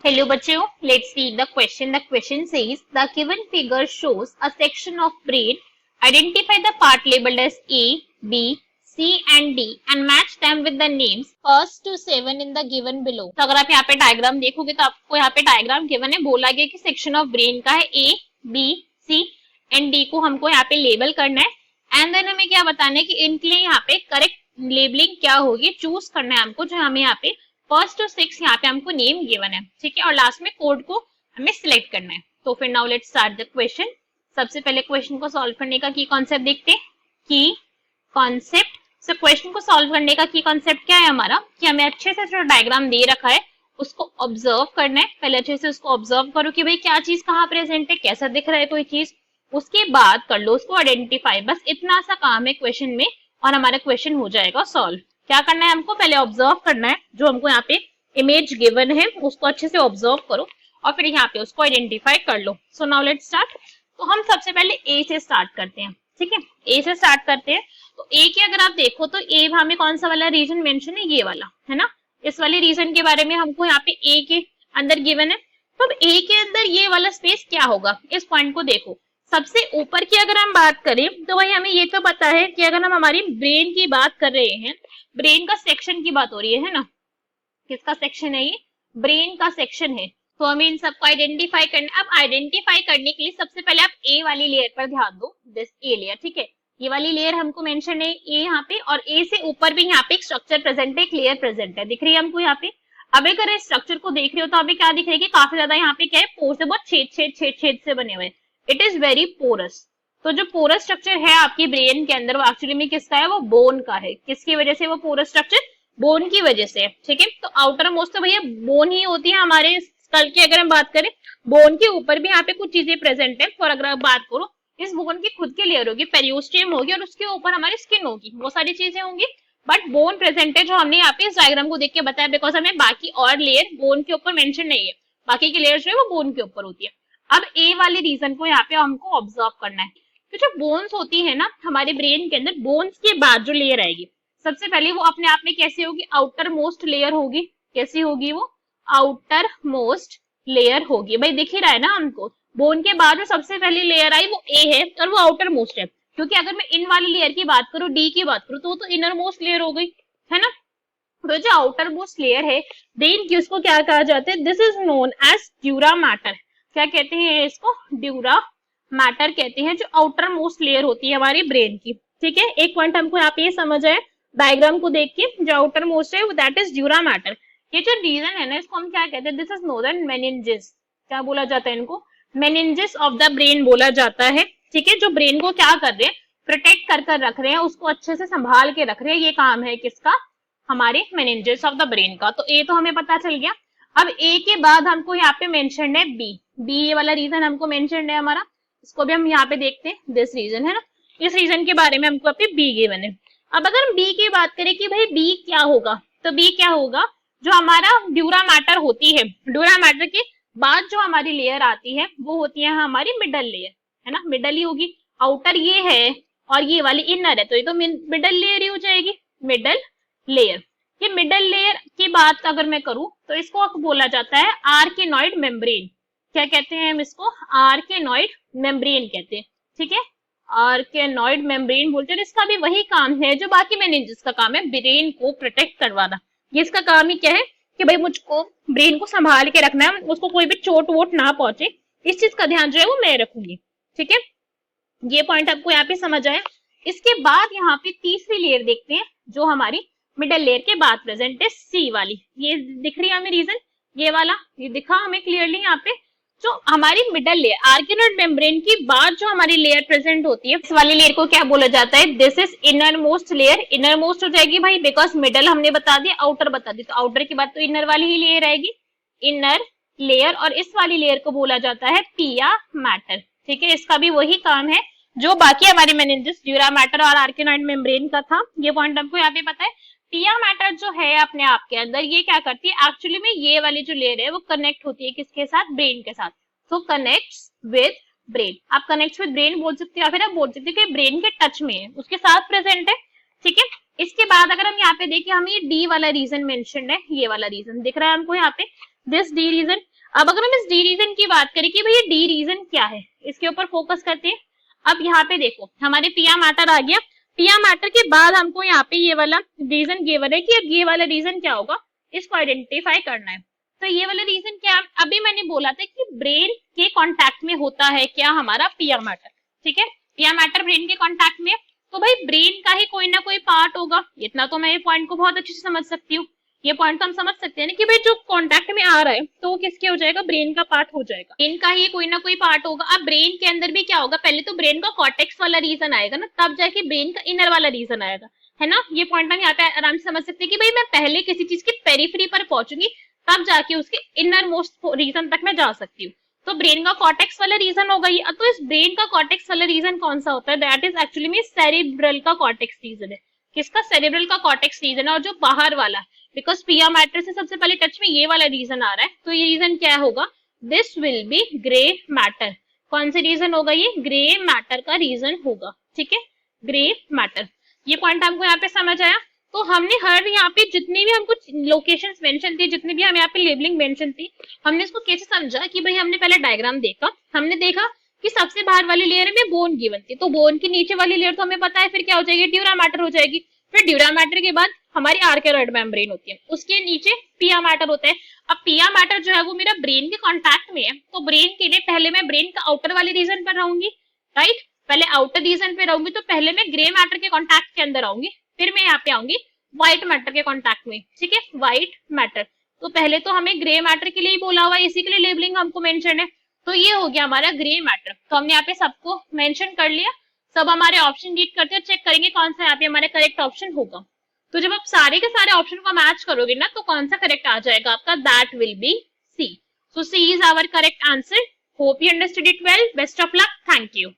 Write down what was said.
Hello बच्चों, let's read the question. The question says the given figure shows a section of brain. Identify the part labeled as A, B, C and D and match them with the names first to 7 in the given below. तो अगर आप यहाँ पे diagram देखोगे तो आपको यहाँ पे डायग्राम गिवन है, बोला गया कि सेक्शन ऑफ ब्रेन का है A, B, C and D को हमको यहाँ पे लेबल करना है एंड देन हमें क्या बताना है कि इनके लिए यहाँ पे करेक्ट लेबलिंग क्या होगी, चूज करना है हमको, जो हमें यहाँ पे फर्स्ट टू 6 यहाँ पे हमको नेम गिवन है, ठीक है, और लास्ट में कोड को हमें सिलेक्ट करना है। तो फिर now let's start the question. सबसे पहले क्वेश्चन को सॉल्व करने का की कॉन्सेप्ट देखते हैं। की कॉन्सेप्ट, सो क्वेश्चन को सॉल्व करने का की कॉन्सेप्ट क्या है हमारा, कि हमें अच्छे से जो डायग्राम दे रखा है उसको ऑब्जर्व करना है। पहले अच्छे से उसको ऑब्जर्व करो कि भाई क्या चीज कहाँ प्रेजेंट है, कैसा दिख रहा है कोई चीज, उसके बाद कर लो उसको आइडेंटिफाई। बस इतना सा काम है क्वेश्चन में और हमारा क्वेश्चन हो जाएगा सॉल्व। क्या करना है हमको, पहले ऑब्जर्व करना है, जो हमको यहाँ पे इमेज गिवन है उसको अच्छे से ऑब्जर्व करो और फिर यहाँ पे उसको आइडेंटिफाई कर लो। So now let's start. तो हम सबसे पहले ए से स्टार्ट करते हैं, ठीक है, ए से स्टार्ट करते हैं। तो ए के अगर आप देखो तो ए हमें कौन सा वाला रीजन मेंशन है, ये वाला है ना, इस वाले रीजन के बारे में हमको यहाँ पे ए के अंदर गिवन है। तो अब ए के अंदर ये वाला स्पेस क्या होगा, इस पॉइंट को देखो। सबसे ऊपर की अगर हम बात करें तो भाई हमें ये तो पता है कि अगर हम हमारी ब्रेन की बात कर रहे हैं, ब्रेन का सेक्शन की बात हो रही है ना, किसका सेक्शन है ये, ब्रेन का सेक्शन है। तो हमें इन सबको आइडेंटिफाई करना। अब आइडेंटिफाई करने के लिए सबसे पहले आप ए वाली लेयर पर ध्यान दो, दिस ए लेयर, ठीक है, ये वाली लेयर हमको मेंशन है ए यहाँ पे, और ए से ऊपर भी यहाँ पे एक स्ट्रक्चर प्रेजेंट है, एक लेयर प्रेजेंट है, दिख रही है हमको यहाँ पे। अब अगर इस स्ट्रक्चर को देख रहे हो तो अभी क्या दिख रहा है कि काफी ज्यादा यहाँ पे क्या है, पोर से बहुत छेद छेद छेद छेद से बने हुए, इट इज वेरी पोरस। तो जो पोरस स्ट्रक्चर है आपकी ब्रेन के अंदर वो एक्चुअली में किसका है, वो बोन का है। किसकी वजह से वो पोरस स्ट्रक्चर, बोन की वजह से, ठीक है। तो आउटर मोस्ट तो भैया बोन ही होती है हमारे स्कल की। अगर हम बात करें बोन के ऊपर भी यहाँ पे कुछ चीजें प्रेजेंट है, और अगर आप बात करो इस बोन की खुद की लेयर होगी, पेरियोस्टियम होगी और उसके ऊपर हमारी स्किन होगी, वो सारी चीजें होंगी, बट बोन प्रेजेंट है, जो हमने यहाँ पे इस डायग्राम को देख के बताया, बिकॉज हमें बाकी और लेयर बोन के ऊपर मेंशन नहीं है, बाकी की लेयर जो है वो बोन के ऊपर होती है। अब ए वाले रीजन को यहाँ पे हमको ऑब्जर्व करना है। तो जो बोन्स होती है ना हमारे ब्रेन के अंदर, बोन्स के बाद जो लेयर आएगी सबसे पहले वो अपने आप में कैसी होगी, आउटर मोस्ट लेयर होगी। कैसी होगी वो, आउटर मोस्ट लेयर होगी। भाई दिख ही रहा है ना हमको, बोन के बाद जो सबसे पहली लेयर आई वो ए है और वो आउटर मोस्ट है, क्योंकि अगर मैं इन वाली लेयर की बात करूं, डी की बात करूं, तो वो तो इनर मोस्ट लेयर हो गई, है ना। तो जो आउटर मोस्ट लेयर है ब्रेन की, उसको क्या कहा जाता है, this is known as dura mater. क्या कहते हैं इसको, ड्यूरा मैटर कहते हैं, जो आउटर मोस्ट लेयर होती है हमारी ब्रेन की, ठीक है। एक पॉइंट हमको यहाँ पे ये समझ आए डायग्राम को देख के, जो आउटर मोस्ट है दैट इज ड्यूरा मैटर। ये जो रीजन है ना, इसको हम क्या कहते हैं, this is known as meninges. क्या बोला जाता है इनको, मेनिंजेस ऑफ द ब्रेन बोला जाता है, ठीक है। जो ब्रेन को क्या कर रहे हैं, प्रोटेक्ट कर कर रख रहे हैं, उसको अच्छे से संभाल के रख रहे हैं, ये काम है किसका, हमारे मेनिंजेस ऑफ द ब्रेन का। तो ए तो हमें पता चल गया। अब ए के बाद हमको यहाँ पे मेंशन है बी, बी ये वाला रीजन हमको मेंशन है हमारा, इसको भी हम यहाँ पे देखते हैं, दिस रीजन है ना, इस रीजन के बारे में हमको यहाँ पे बी गिवन है। अब अगर हम बी की बात करें कि भाई बी क्या होगा, तो बी क्या होगा, जो हमारा ड्यूरा मैटर होती है, ड्यूरा मैटर के बाद जो हमारी लेयर आती है वो होती है हमारी मिडल लेयर, है ना, मिडल ही होगी। आउटर ये है और ये वाली इनर है, तो ये तो मिडल लेयर ही हो जाएगी, मिडल लेयर। ये मिडल लेयर की बात अगर मैं करूं तो इसको बोला जाता है आर्केनॉइड मेम्ब्रेन। क्या कहते हैं हम इसको, आर्केनॉइड मेम्ब्रेन कहते हैं, ठीक है, आर्केनॉइड मेम्ब्रेन बोलते हैं। इसका भी वही काम है जो बाकी मेनिंजेस का काम है, ब्रेन को प्रोटेक्ट करवाना। ये इसका काम ही क्या है कि भाई मुझको ब्रेन को संभाल के रखना है, उसको कोई भी चोट वोट ना पहुंचे, इस चीज का ध्यान जो है वो मैं रखूंगी, ठीक है। ये पॉइंट आपको यहाँ पे समझ आया। इसके बाद यहाँ पे तीसरी लेयर देखते हैं, जो हमारी मिडल लेयर के बाद प्रेजेंट है, सी वाली। ये दिख रही है हमें रीजन, ये वाला, ये दिखा हमें क्लियरली यहाँ पे। जो हमारी मिडल लेयर आर्केनॉइड मेम्ब्रेन की बाद जो हमारी लेयर प्रेजेंट होती है, इस वाली लेयर को क्या बोला जाता है, this is inner most layer. Inner most हो जाएगी भाई, बिकॉज मिडल हमने बता दिया, आउटर बता दी, तो आउटर के बाद तो इनर वाली ही लेयर आएगी, इनर लेयर। और इस वाली लेयर को बोला जाता है पिया मैटर, ठीक है। इसका भी वही काम है जो बाकी हमारे मेनिंजेस, ड्यूरा मैटर और आर्केनॉइड मेम्ब्रेन का था। ये पॉइंट हमको यहाँ पे पता है। पिया मैटर जो है अपने आप के अंदर, ये क्या करती है, एक्चुअली में ये वाली जो लेयर है वो कनेक्ट होती है किसके साथ, ब्रेन के साथ। तो कनेक्ट्स विद ब्रेन, आप कनेक्ट विद ब्रेन बोल सकते हो, या फिर आप बोल सकते हो कि ब्रेन के टच में है, उसके साथ प्रेजेंट है, ठीक है। इसके बाद अगर हम यहाँ पे देखें, हमें ये डी वाला रीजन मेंशन है, ये वाला रीजन दिख रहा है हमको यहाँ पे, दिस डी रीजन। अब अगर हम इस डी रीजन की बात करें कि भैया डी रीजन क्या है, इसके ऊपर फोकस करते हैं। अब यहाँ पे देखो हमारे पिया मैटर आ गया, पिया मैटर के बाद हमको यहाँ पे ये वाला रीजन गिवन है कि अब ये वाला रीजन क्या होगा, इसको आइडेंटिफाई करना है। तो ये वाला रीजन क्या, अभी मैंने बोला था कि ब्रेन के कांटेक्ट में होता है क्या, हमारा पिया मैटर, ठीक है, पिया मैटर ब्रेन के कांटेक्ट में, तो भाई ब्रेन का ही कोई ना कोई पार्ट होगा। इतना तो मैं ये पॉइंट को बहुत अच्छे से समझ सकती हूँ, ये पॉइंट तो हम समझ सकते हैं ना कि भाई जो कांटेक्ट में आ रहा है तो वो किसके हो जाएगा, ब्रेन का पार्ट हो जाएगा, ब्रेन का ही कोई ना कोई पार्ट होगा। अब ब्रेन के अंदर भी क्या होगा, पहले तो ब्रेन का कॉर्टेक्स वाला रीजन आएगा ना, तब जाके ब्रेन का इनर वाला रीजन आएगा, है ना। ये पॉइंट हम यहाँ पे आराम से समझ सकते हैं कि भाई मैं पहले किसी चीज की पेरिफेरी पर पहुंचूंगी, तब जाके उसके इनर मोस्ट रीजन तक मैं जा सकती हूँ। तो ब्रेन का कॉर्टेक्स वाला रीजन होगा ये। तो इस ब्रेन का कॉर्टेक्स वाला रीजन कौन सा होता है, दैट इज एक्चुअली में सेरिब्रल का कॉर्टेक्स रीजन है। किसका, सेरिब्रल का कॉर्टेक्स रीजन है। और जो बाहर वाला, बिकॉज पिया मैटर से सबसे पहले टच में ये वाला रीजन आ रहा है, तो ये रीजन क्या होगा, this will be grey matter. कौन से रीजन होगा, ये ग्रे मैटर का रीजन होगा, ठीक है, ग्रे मैटर। ये पॉइंट हमको यहाँ पे समझ आया। तो हमने हर यहाँ पे जितनी भी हमको लोकेशंस मेंशन थी, जितनी भी हम यहाँ पे लेबलिंग मेंशन थी, हमने इसको कैसे समझा कि भाई हमने पहले डायग्राम देखा, हमने देखा कि सबसे बाहर वाली लेयर में बोन गिवन थी, तो बोन की नीचे वाली लेयर तो हमें पता है फिर क्या हो जाएगी, ड्यूरा मैटर हो जाएगी। फिर ड्यूरा मैटर के बाद हमारी आर्कियोइड मेम्ब्रेन होती है, उसके नीचे पिया मैटर होता है। अब पिया मैटर जो है वो मेरा ब्रेन के कॉन्टैक्ट में है, तो ब्रेन के लिए पहले मैं ब्रेन का आउटर वाले रीजन पर रहूंगी, राइट, पहले आउटर रीजन पे रहूंगी, तो पहले मैं ग्रे मैटर के कॉन्टैक्ट के अंदर आऊंगी, फिर मैं यहाँ पे आऊंगी व्हाइट मैटर के कॉन्टैक्ट में, ठीक है, व्हाइट मैटर। तो पहले तो हमें ग्रे मैटर के लिए ही बोला हुआ है, इसी के लिए लेबलिंग हमको मेंशन है। तो ये हो गया हमारा ग्रे मैटर। तो हमने यहाँ पे सबको मेंशन कर लिया, सब हमारे ऑप्शन रीड करते हैं, चेक करेंगे कौन सा यहाँ पे हमारा करेक्ट ऑप्शन होगा। तो जब आप सारे के सारे ऑप्शन को मैच करोगे ना, तो कौन सा करेक्ट आ जाएगा आपका, that will be C. So C is our correct answer. Hope you understood it well. Best of luck. Thank you.